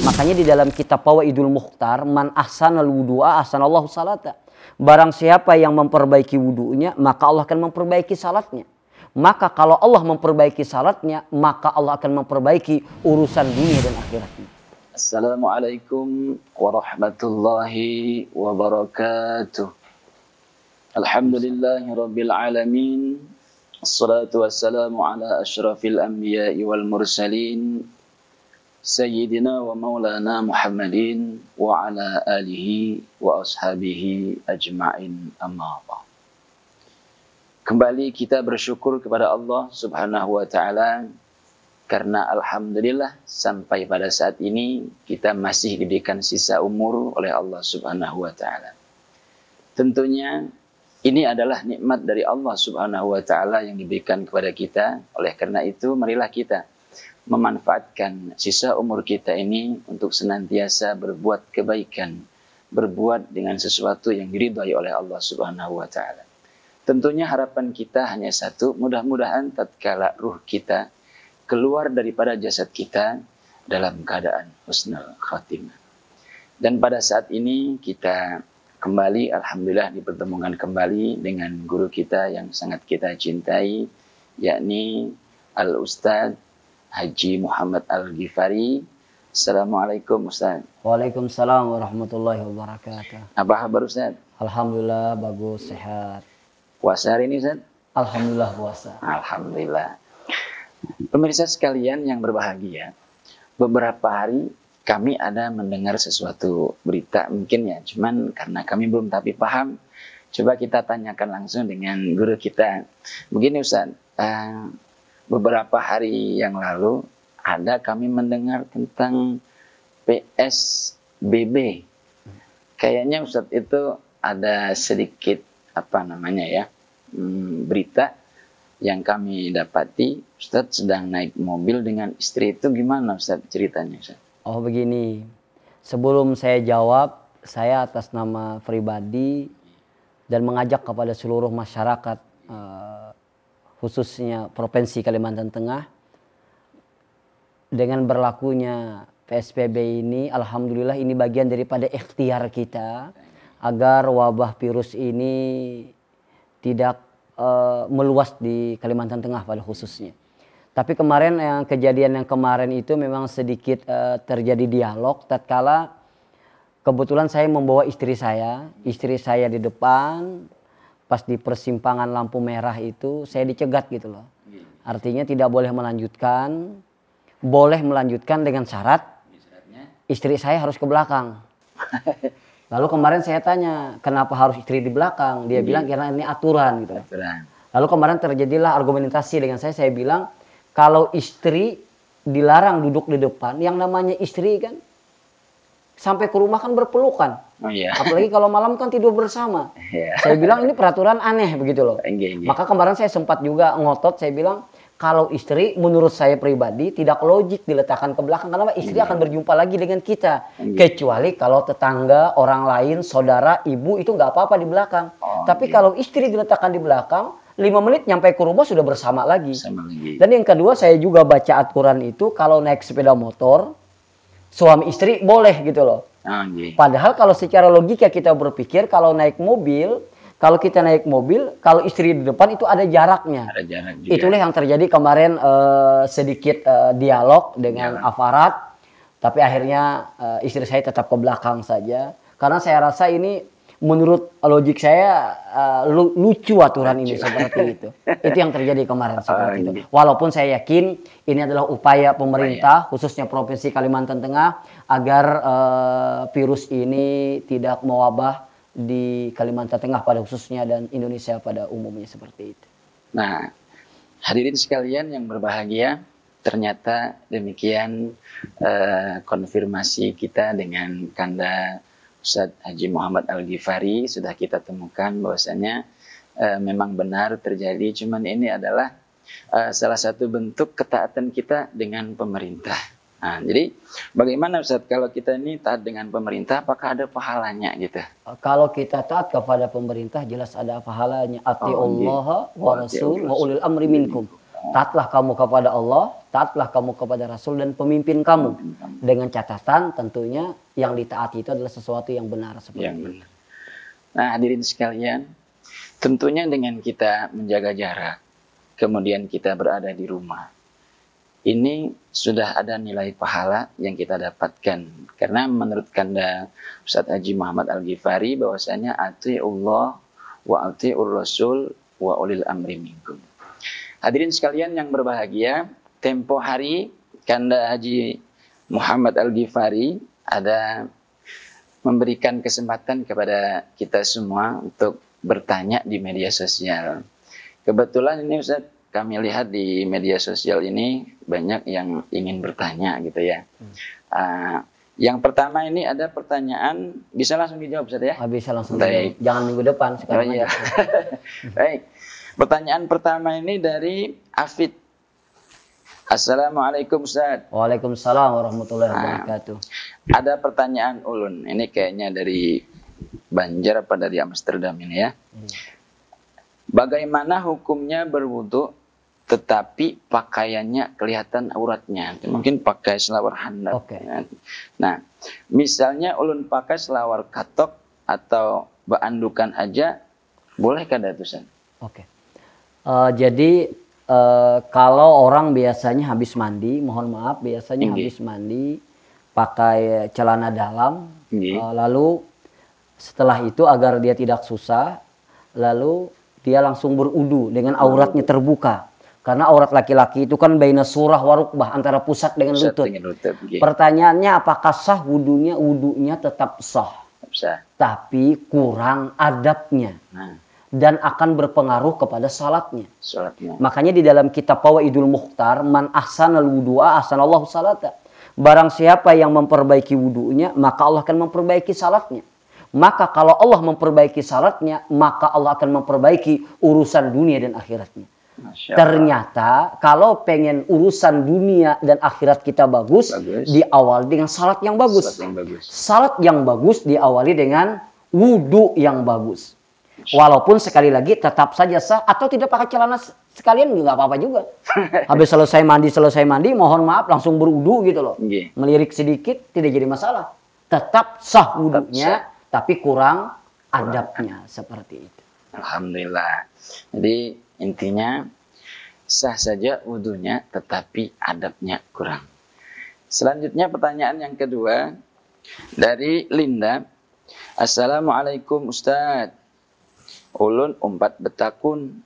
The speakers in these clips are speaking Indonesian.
Makanya di dalam kitab Fawaidul Mukhtar, man ahsanal wudu'a ahsanallahu salata. Barang siapa yang memperbaiki wudunya, maka Allah akan memperbaiki salatnya. Maka kalau Allah memperbaiki salatnya, maka Allah akan memperbaiki urusan dunia dan akhiratnya. Assalamualaikum warahmatullahi wabarakatuh. Alhamdulillahi rabbil alamin. Assalatu wassalamu ala asyrafil anbiya'i wal mursalin. Sayyidina wa maulana Muhammadin wa ala alihi wa ashabihi ajma'in, amma ba'd. Kembali kita bersyukur kepada Allah Subhanahu wa taala karena alhamdulillah sampai pada saat ini kita masih diberikan sisa umur oleh Allah Subhanahu wa taala. Tentunya ini adalah nikmat dari Allah Subhanahu wa taala yang diberikan kepada kita. Oleh karena itu marilah kita memanfaatkan sisa umur kita ini untuk senantiasa berbuat kebaikan, berbuat dengan sesuatu yang diridhai oleh Allah Subhanahu wa taala. Tentunya harapan kita hanya satu, mudah-mudahan tatkala ruh kita keluar daripada jasad kita dalam keadaan husnul khatimah. Dan pada saat ini kita kembali, alhamdulillah dipertemukan kembali dengan guru kita yang sangat kita cintai, yakni Al-Ustadz Haji Muhammad Al-Ghifari. Assalamualaikum Ustaz. Waalaikumsalam warahmatullahi wabarakatuh. Apa kabar Ustaz? Alhamdulillah bagus, sehat. Puasa hari ini Ustaz? Alhamdulillah puasa. Alhamdulillah. Pemirsa sekalian yang berbahagia, beberapa hari kami ada mendengar sesuatu berita mungkin ya, cuman karena kami belum tapi paham, coba kita tanyakan langsung dengan guru kita. Begini Ustaz, beberapa hari yang lalu ada kami mendengar tentang PSBB. Kayaknya Ustadz itu ada sedikit berita yang kami dapati. Ustadz sedang naik mobil dengan istri, itu gimana Ustadz ceritanya Ustadz? Oh begini, sebelum saya jawab, saya atas nama pribadi dan mengajak kepada seluruh masyarakat, khususnya Provinsi Kalimantan Tengah, dengan berlakunya PSBB ini, alhamdulillah ini bagian daripada ikhtiar kita agar wabah virus ini tidak meluas di Kalimantan Tengah pada khususnya. Tapi kemarin kejadian yang kemarin itu memang sedikit terjadi dialog tatkala kebetulan saya membawa istri saya di depan. Pas di persimpangan lampu merah itu saya dicegat gitu loh. Artinya tidak boleh melanjutkan. Boleh melanjutkan dengan syarat istri saya harus ke belakang. Lalu kemarin saya tanya, kenapa harus istri di belakang? Dia bilang karena ini aturan gitu. Lalu kemarin terjadilah argumentasi dengan saya bilang kalau istri dilarang duduk di depan, yang namanya istri kan sampai ke rumah kan berpelukan. Oh, iya. Apalagi kalau malam kan tidur bersama. Yeah. Saya bilang ini peraturan aneh begitu loh. Maka kemarin saya sempat juga ngotot, saya bilang kalau istri menurut saya pribadi tidak logik diletakkan ke belakang. Karena istri akan berjumpa lagi dengan kita. Kecuali kalau tetangga, orang lain, saudara, ibu itu nggak apa-apa di belakang. Tapi kalau istri diletakkan di belakang, 5 menit nyampe ke rumah sudah bersama lagi. Dan yang kedua saya juga baca aturan itu kalau naik sepeda motor, suami istri boleh gitu loh. Padahal kalau secara logika kita berpikir kalau naik mobil, kalau kita naik mobil, kalau istri di depan itu ada jaraknya. Ada jarak juga. Itulah yang terjadi kemarin sedikit dialog dengan aparat. Tapi akhirnya istri saya tetap ke belakang saja. Karena saya rasa ini menurut logik saya lucu aturan ini seperti itu. Itu yang terjadi kemarin seperti itu. Walaupun saya yakin ini adalah upaya pemerintah khususnya Provinsi Kalimantan Tengah agar virus ini tidak mewabah di Kalimantan Tengah pada khususnya dan Indonesia pada umumnya seperti itu. Nah, hadirin sekalian yang berbahagia, ternyata demikian konfirmasi kita dengan Kanda Ustadz Haji Muhammad Al-Ghifari sudah kita temukan bahwasanya memang benar terjadi, cuman ini adalah salah satu bentuk ketaatan kita dengan pemerintah. Nah, jadi bagaimana Ustadz kalau kita ini taat dengan pemerintah, apakah ada pahalanya gitu? Kalau kita taat kepada pemerintah jelas ada pahalanya. Atiullaha wa rasul wa ulil amri minkum. Taatlah kamu kepada Allah, taatlah kamu kepada Rasul dan pemimpin kamu. Dengan catatan tentunya yang ditaati itu adalah sesuatu yang benar seperti Yang itu. benar. Nah, hadirin sekalian, tentunya dengan kita menjaga jarak, kemudian kita berada di rumah, ini sudah ada nilai pahala yang kita dapatkan. Karena menurut kanda Ustadz Haji Muhammad Al-Ghifari bahwasanya ati'ullah wa ati'ur rasul wa ulil amri minkum. Hadirin sekalian yang berbahagia, tempo hari kanda Haji Muhammad Al-Ghifari ada memberikan kesempatan kepada kita semua untuk bertanya di media sosial. Kebetulan ini Ustadz, kami lihat di media sosial ini banyak yang ingin bertanya gitu ya. Yang pertama ini ada pertanyaan, bisa langsung dijawab Ustadz ya? Bisa langsung Baik. dijawab. Jangan minggu depan sekarang. Iya. Baik. Pertanyaan pertama ini dari Afid. Assalamualaikum Ustadz. Waalaikumsalam warahmatullahi wabarakatuh. Ada pertanyaan ulun. Ini kayaknya dari Banjar apa dari Amsterdam ini ya. Bagaimana hukumnya berwudu tetapi pakaiannya kelihatan auratnya? Mungkin pakai selawar handap. Oke. Nah, misalnya ulun pakai selawar katok atau baandukan aja, boleh kada tuh Ustaz? Oke. Jadi kalau orang biasanya habis mandi, mohon maaf, biasanya habis mandi pakai celana dalam, lalu setelah itu agar dia tidak susah, lalu dia langsung berudu dengan auratnya terbuka. Karena aurat laki-laki itu kan baina surah warukbah, antara pusat dengan lutut. Pertanyaannya apakah sah wudunya? Wudunya tetap sah. Tapi kurang adabnya. Dan akan berpengaruh kepada salatnya. Makanya di dalam kitab Fawaidul Mukhtar, man ahsanal wudu'a ahsanallahu salata. Barang siapa yang memperbaiki wudunya, maka Allah akan memperbaiki salatnya. Maka kalau Allah memperbaiki salatnya, maka Allah akan memperbaiki urusan dunia dan akhiratnya. Ternyata kalau pengen urusan dunia dan akhirat kita bagus, diawali dengan salat yang bagus. Salat yang bagus diawali dengan wudu yang bagus. Walaupun sekali lagi tetap saja sah atau tidak pakai celana sekalian nggak apa-apa juga. Habis selesai mandi, mohon maaf langsung berwudu gitu loh. Melirik sedikit tidak jadi masalah. Tetap sah wudunya, tapi kurang adabnya seperti itu. Alhamdulillah. Jadi intinya sah saja wudunya, tetapi adabnya kurang. Selanjutnya pertanyaan yang kedua dari Linda. Assalamualaikum Ustadz. Ulun 4 betakun,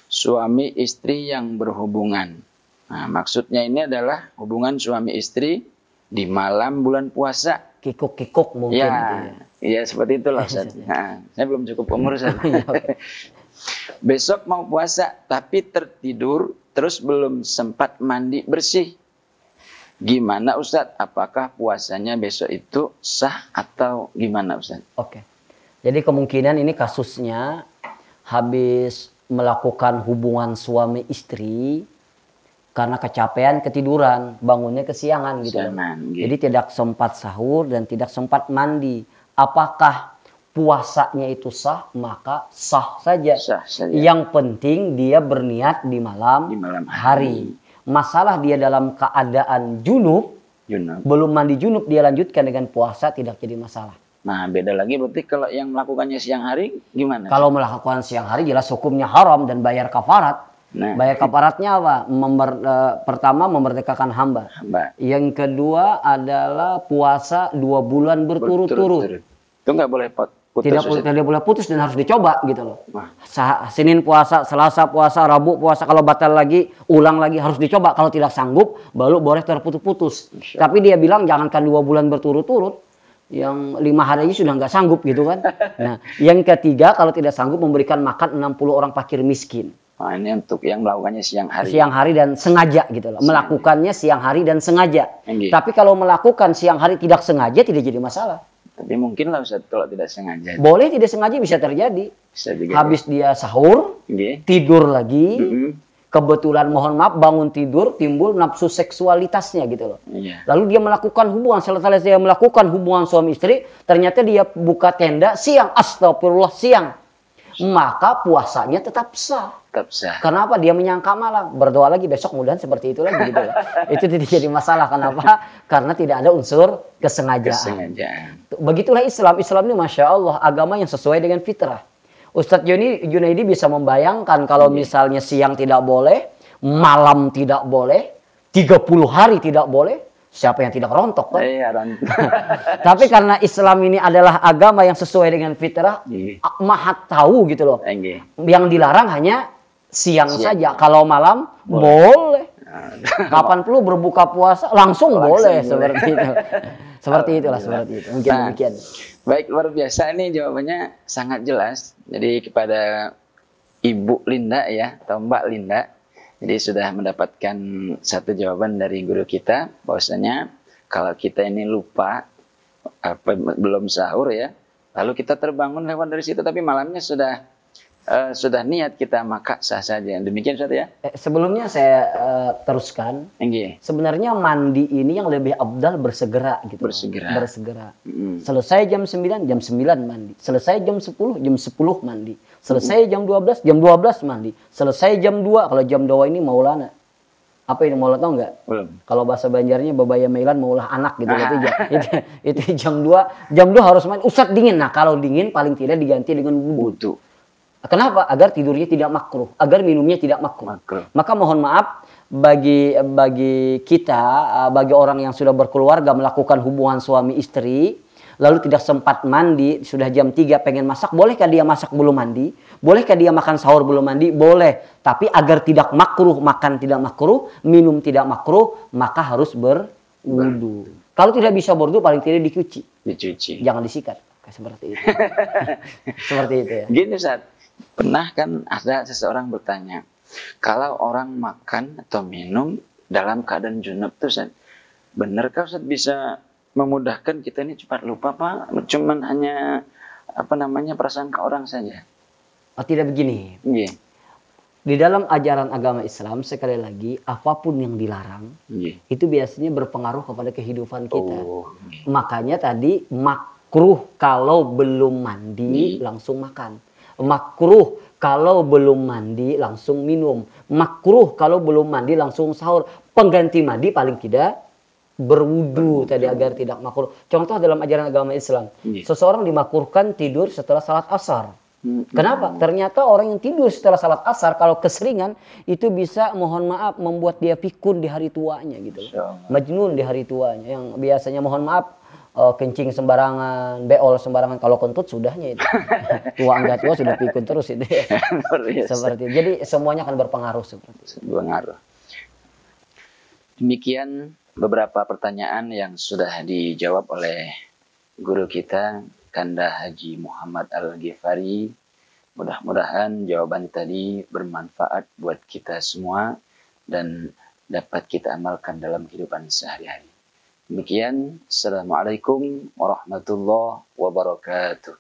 suami istri yang berhubungan. Nah, maksudnya ini adalah hubungan suami istri di malam bulan puasa. Kikuk-kikuk mungkin. Ya, ya seperti itulah Ustaz. Nah, saya belum cukup umur Ustaz. Besok mau puasa tapi tertidur terus belum sempat mandi bersih. Gimana Ustaz? Apakah puasanya besok itu sah atau gimana Ustaz? Oke. Jadi kemungkinan ini kasusnya habis melakukan hubungan suami istri karena kecapean ketiduran, bangunnya kesiangan gitu. Jadi tidak sempat sahur dan tidak sempat mandi. Apakah puasanya itu sah? Maka sah saja. Yang penting dia berniat di malam hari. Masalah dia dalam keadaan junub, belum mandi junub dia lanjutkan dengan puasa tidak jadi masalah. Nah beda lagi berarti kalau yang melakukannya siang hari gimana? Kalau melakukan siang hari jelas hukumnya haram dan bayar kafarat. Bayar kafaratnya apa? Pertama memerdekakan hamba. Yang kedua adalah puasa 2 bulan berturut-turut. Itu nggak boleh putus. Tidak boleh putus dan harus dicoba gitu loh. Senin puasa, Selasa puasa, Rabu puasa. Kalau batal lagi, ulang lagi harus dicoba. Kalau tidak sanggup, baru boleh terputus-putus. Tapi dia bilang jangankan 2 bulan berturut-turut. Yang 5 hari aja sudah nggak sanggup gitu kan. Nah, yang ketiga kalau tidak sanggup memberikan makan 60 orang fakir miskin. Nah, ini untuk yang melakukannya siang hari. Siang hari dan sengaja gitu loh. Melakukannya siang hari dan sengaja. Tapi kalau melakukan siang hari tidak sengaja tidak jadi masalah. Tapi mungkin lah Ustaz kalau tidak sengaja. Boleh tidak sengaja bisa terjadi. Habis dia sahur, tidur lagi. Kebetulan mohon maaf bangun tidur timbul nafsu seksualitasnya gitu loh. Lalu dia melakukan hubungan, setelah dia melakukan hubungan suami istri, ternyata dia buka tenda siang, astagfirullah siang. maka puasanya tetap sah. Tetap sah. Kenapa? Dia menyangka malam, berdoa lagi besok mudahan seperti itu lagi gitu loh. Itu tidak jadi masalah. Kenapa? Karena tidak ada unsur kesengajaan. Begitulah Islam. Islam ini Masya Allah agama yang sesuai dengan fitrah. Ustadz Junaidi bisa membayangkan kalau misalnya siang tidak boleh, malam tidak boleh, 30 hari tidak boleh, siapa yang tidak rontok kan? Tapi karena Islam ini adalah agama yang sesuai dengan fitrah, maha tahu gitu loh. Yang dilarang hanya siang saja. Kalau malam boleh. Kapan perlu berbuka puasa langsung boleh seperti itu. Seperti itulah, seperti itu. Mungkin demikian. Baik, luar biasa, ini jawabannya sangat jelas. Jadi kepada Ibu Linda ya, atau Mbak Linda, jadi sudah mendapatkan satu jawaban dari guru kita, bahwasanya kalau kita ini lupa belum sahur ya, lalu kita terbangun lewat dari situ, tapi malamnya sudah niat kita, maka sah saja. Demikian Ustaz ya. Sebelumnya saya teruskan. Sebenarnya mandi ini yang lebih afdal bersegera gitu. Bersegera. Selesai jam 9 mandi. Selesai jam 10 mandi. Selesai jam 12 mandi. Selesai jam 2, kalau jam 2 ini maulana. Apa ini maulana, tahu nggak? Belum. Kalau bahasa Banjarnya babaya mailan maulah anak gitu. Itu jam 2. Jam 2 harus mandi. Ustadz dingin. Nah kalau dingin paling tidak diganti dengan wudu. Kenapa? Agar tidurnya tidak makruh, agar minumnya tidak makruh. Maka mohon maaf bagi kita, bagi orang yang sudah berkeluarga melakukan hubungan suami istri, lalu tidak sempat mandi, sudah jam 3 pengen masak, bolehkah dia masak belum mandi? Bolehkah dia makan sahur belum mandi? Boleh. Tapi agar tidak makruh, makan tidak makruh, minum tidak makruh, maka harus berwudu. Kalau tidak bisa berwudu, paling tidak dicuci. Jangan disikat. Seperti itu. Seperti itu ya. Gini Ustaz. Pernah kan ada seseorang bertanya, kalau orang makan atau minum dalam keadaan junub tuh Ustaz, benarkah Ustaz bisa memudahkan kita ini cepat lupa Pak? Cuman hanya prasangka orang saja. Oh, tidak begini. Di dalam ajaran agama Islam sekali lagi apapun yang dilarang itu biasanya berpengaruh kepada kehidupan kita. Makanya tadi makruh kalau belum mandi langsung makan. Makruh kalau belum mandi langsung minum. Makruh kalau belum mandi langsung sahur. Pengganti mandi paling tidak berwudu tadi agar tidak makruh. Contoh dalam ajaran agama Islam, seseorang dimakruhkan tidur setelah salat asar. Kenapa? Ternyata orang yang tidur setelah salat asar kalau keseringan itu bisa mohon maaf membuat dia pikun di hari tuanya gitu. Majnun di hari tuanya, yang biasanya mohon maaf kencing sembarangan, beol sembarangan, kalau kentut sudahnya itu. Tua enggak tua sudah pikun terus itu. Seperti itu. Jadi semuanya akan berpengaruh seperti itu. Berpengaruh. Demikian beberapa pertanyaan yang sudah dijawab oleh guru kita, Kanda Haji Muhammad Al-Ghifari. Mudah-mudahan jawaban tadi bermanfaat buat kita semua dan dapat kita amalkan dalam kehidupan sehari-hari. Demikian, Assalamualaikum warahmatullahi wabarakatuh.